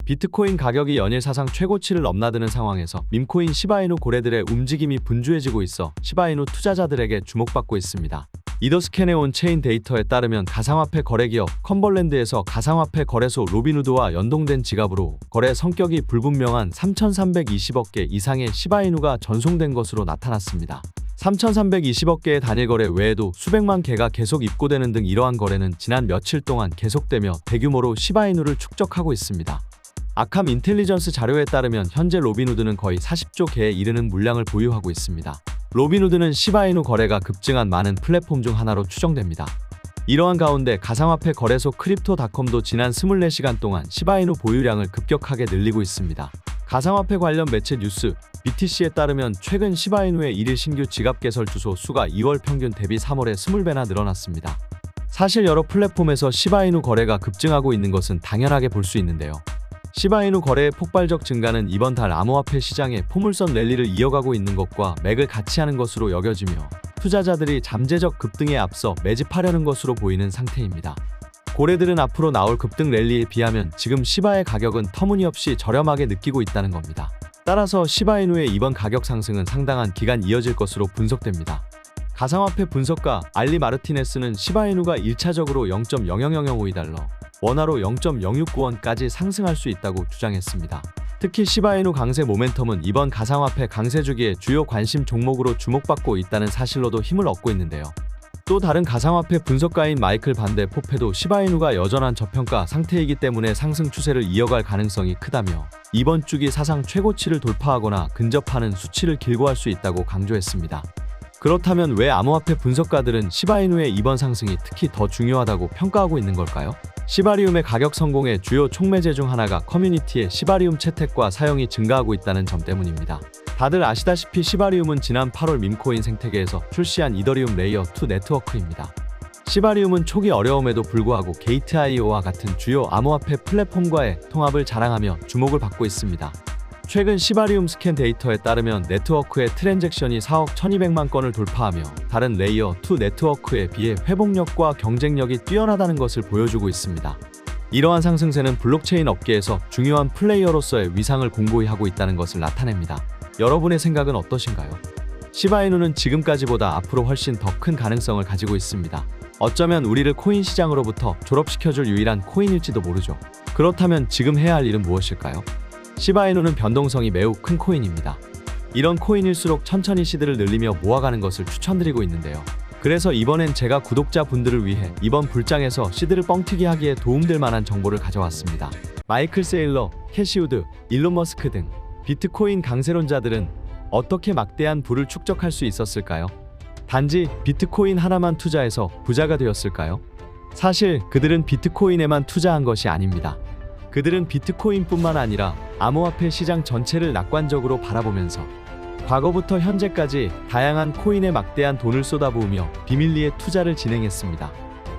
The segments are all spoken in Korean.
비트코인 가격이 연일 사상 최고치를 넘나드는 상황에서 밈코인 시바이누 거래들의 움직임이 분주해지고 있어 시바이누 투자자들에게 주목받고 있습니다. 이더스캔의 체인 데이터에 따르면 가상화폐 거래기업 컨벌랜드에서 가상화폐 거래소 로빈후드와 연동된 지갑으로 거래 성격이 불분명한 3,320억 개 이상의 시바이누가 전송된 것으로 나타났습니다. 3,320억 개의 단일 거래 외에도 수백만 개가 계속 입고되는 등 이러한 거래는 지난 며칠 동안 계속되며 대규모로 시바이누를 축적하고 있습니다. 아캄 인텔리전스 자료에 따르면 현재 로빈후드는 거의 40조 개에 이르는 물량을 보유하고 있습니다. 로빈후드는 시바이누 거래가 급증한 많은 플랫폼 중 하나로 추정됩니다. 이러한 가운데 가상화폐 거래소 크립토닷컴도 지난 24시간 동안 시바이누 보유량을 급격하게 늘리고 있습니다. 가상화폐 관련 매체 뉴스 BTC에 따르면 최근 시바이누의 1일 신규 지갑 개설 주소 수가 2월 평균 대비 3월에 20배나 늘어났습니다. 사실 여러 플랫폼에서 시바이누 거래가 급증하고 있는 것은 당연하게 볼 수 있는데요. 시바이누 거래의 폭발적 증가는 이번 달 암호화폐 시장의 포물선 랠리를 이어가고 있는 것과 맥을 같이 하는 것으로 여겨지며 투자자들이 잠재적 급등에 앞서 매집하려는 것으로 보이는 상태입니다. 고래들은 앞으로 나올 급등 랠리에 비하면 지금 시바의 가격은 터무니없이 저렴하게 느끼고 있다는 겁니다. 따라서 시바이누의 이번 가격 상승은 상당한 기간 이어질 것으로 분석됩니다. 가상화폐 분석가 알리 마르티네스는 시바이누가 1차적으로 0.00005달러, 원화로 0.069원까지 상승할 수 있다고 주장했습니다. 특히 시바이누 강세 모멘텀은 이번 가상화폐 강세 주기의 주요 관심 종목으로 주목받고 있다는 사실로도 힘을 얻고 있는데요. 또 다른 가상화폐 분석가인 마이클 반데 포페도 시바이누가 여전한 저평가 상태이기 때문에 상승 추세를 이어갈 가능성이 크다며 이번 주기 사상 최고치를 돌파하거나 근접하는 수치를 길고할 수 있다고 강조했습니다. 그렇다면 왜 암호화폐 분석가들은 시바이누의 이번 상승이 특히 더 중요하다고 평가하고 있는 걸까요? 시바리움의 가격 성공의 주요 촉매제 중 하나가 커뮤니티의 시바리움 채택과 사용이 증가하고 있다는 점 때문입니다. 다들 아시다시피 시바리움은 지난 8월 밈코인 생태계에서 출시한 이더리움 레이어 2 네트워크입니다. 시바리움은 초기 어려움에도 불구하고 게이트.io와 같은 주요 암호화폐 플랫폼과의 통합을 자랑하며 주목을 받고 있습니다. 최근 시바리움 스캔 데이터에 따르면 네트워크의 트랜잭션이 4억 1200만 건을 돌파하며 다른 레이어 2 네트워크에 비해 회복력과 경쟁력이 뛰어나다는 것을 보여주고 있습니다. 이러한 상승세는 블록체인 업계에서 중요한 플레이어로서의 위상을 공고히 하고 있다는 것을 나타냅니다. 여러분의 생각은 어떠신가요? 시바이누는 지금까지보다 앞으로 훨씬 더 큰 가능성을 가지고 있습니다. 어쩌면 우리를 코인 시장으로부터 졸업시켜줄 유일한 코인일지도 모르죠. 그렇다면 지금 해야 할 일은 무엇일까요? 시바이누는 변동성이 매우 큰 코인입니다. 이런 코인일수록 천천히 시드를 늘리며 모아가는 것을 추천드리고 있는데요. 그래서 이번엔 제가 구독자분들을 위해 이번 불장에서 시드를 뻥튀기 하기에 도움될 만한 정보를 가져왔습니다. 마이클 세일러, 캐시우드, 일론 머스크 등 비트코인 강세론자들은 어떻게 막대한 부를 축적할 수 있었을까요? 단지 비트코인 하나만 투자해서 부자가 되었을까요? 사실 그들은 비트코인에만 투자한 것이 아닙니다. 그들은 비트코인뿐만 아니라 암호화폐 시장 전체를 낙관적으로 바라보면서 과거부터 현재까지 다양한 코인에 막대한 돈을 쏟아부으며 비밀리에 투자를 진행했습니다.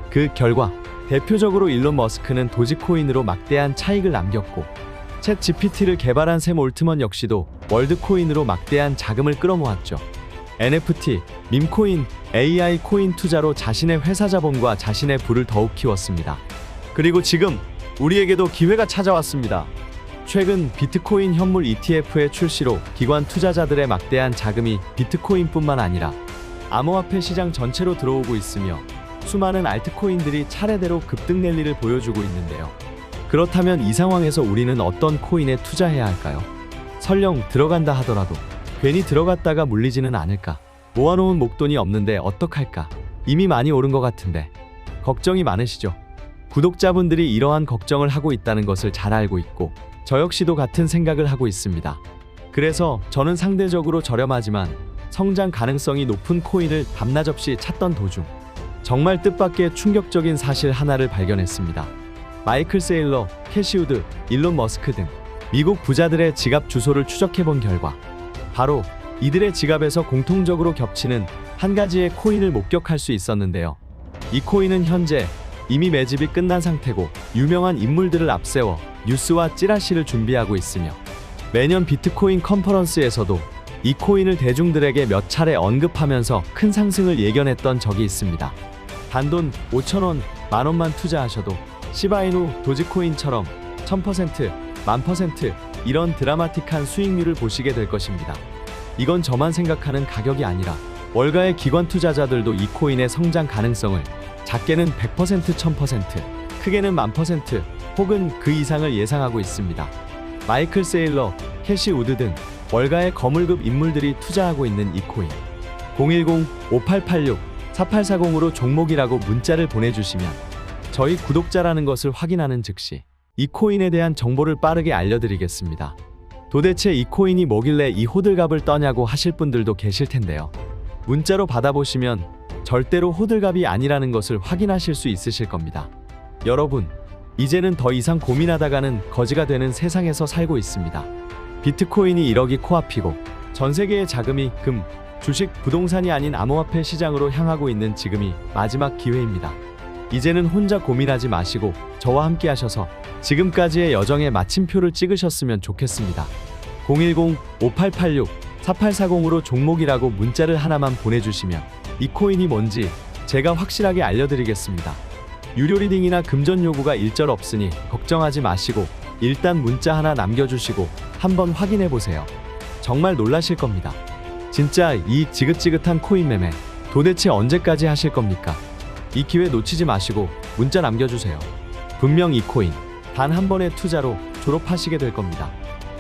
그 결과 대표적으로 일론 머스크는 도지코인으로 막대한 차익을 남겼고 챗 GPT를 개발한 샘 올트먼 역시도 월드코인으로 막대한 자금을 끌어모았죠. NFT, 밈코인, AI 코인 투자로 자신의 회사 자본과 자신의 부를 더욱 키웠습니다. 그리고 지금 우리에게도 기회가 찾아왔습니다. 최근 비트코인 현물 ETF의 출시로 기관 투자자들의 막대한 자금이 비트코인뿐만 아니라 암호화폐 시장 전체로 들어오고 있으며 수많은 알트코인들이 차례대로 급등 랠리를 보여주고 있는데요. 그렇다면 이 상황에서 우리는 어떤 코인에 투자해야 할까요? 설령 들어간다 하더라도 괜히 들어갔다가 물리지는 않을까? 모아놓은 목돈이 없는데 어떡할까? 이미 많이 오른 것 같은데 걱정이 많으시죠? 구독자분들이 이러한 걱정을 하고 있다는 것을 잘 알고 있고 저 역시도 같은 생각을 하고 있습니다. 그래서 저는 상대적으로 저렴하지만 성장 가능성이 높은 코인을 밤낮 없이 찾던 도중 정말 뜻밖의 충격적인 사실 하나를 발견했습니다. 마이클 세일러, 캐시우드, 일론 머스크 등 미국 부자들의 지갑 주소를 추적해본 결과 바로 이들의 지갑에서 공통적으로 겹치는 한 가지의 코인을 목격할 수 있었는데요. 이 코인은 현재 이미 매집이 끝난 상태고 유명한 인물들을 앞세워 뉴스와 찌라시를 준비하고 있으며 매년 비트코인 컨퍼런스에서도 이 코인을 대중들에게 몇 차례 언급하면서 큰 상승을 예견했던 적이 있습니다. 단돈 5,000원, 만원만 투자하셔도 시바이누, 도지코인처럼 1000%, 10,000% 이런 드라마틱한 수익률을 보시게 될 것입니다. 이건 저만 생각하는 가격이 아니라 월가의 기관 투자자들도 이 코인의 성장 가능성을 작게는 100%, 1000%, 크게는 10,000% 혹은 그 이상을 예상하고 있습니다. 마이클 세일러, 캐시 우드 등 월가의 거물급 인물들이 투자하고 있는 이 코인. 010-5886-4840으로 종목이라고 문자를 보내주시면 저희 구독자라는 것을 확인하는 즉시 이 코인에 대한 정보를 빠르게 알려드리겠습니다. 도대체 이 코인이 뭐길래 이 호들갑을 떠냐고 하실 분들도 계실 텐데요. 문자로 받아보시면 절대로 호들갑이 아니라는 것을 확인하실 수 있으실 겁니다. 여러분, 이제는 더 이상 고민하다가는 거지가 되는 세상에서 살고 있습니다. 비트코인이 1억이 코앞이고 전 세계의 자금이 금, 주식, 부동산이 아닌 암호화폐 시장으로 향하고 있는 지금이 마지막 기회입니다. 이제는 혼자 고민하지 마시고 저와 함께 하셔서 지금까지의 여정에 마침표를 찍으셨으면 좋겠습니다. 010-5886-4840으로 종목이라고 문자를 하나만 보내주시면 이 코인이 뭔지 제가 확실하게 알려드리겠습니다. 유료 리딩이나 금전 요구가 일절 없으니 걱정하지 마시고 일단 문자 하나 남겨주시고 한번 확인해보세요. 정말 놀라실 겁니다. 진짜 이 지긋지긋한 코인 매매 도대체 언제까지 하실 겁니까? 이 기회 놓치지 마시고 문자 남겨주세요. 분명 이 코인 단 한 번의 투자로 졸업하시게 될 겁니다.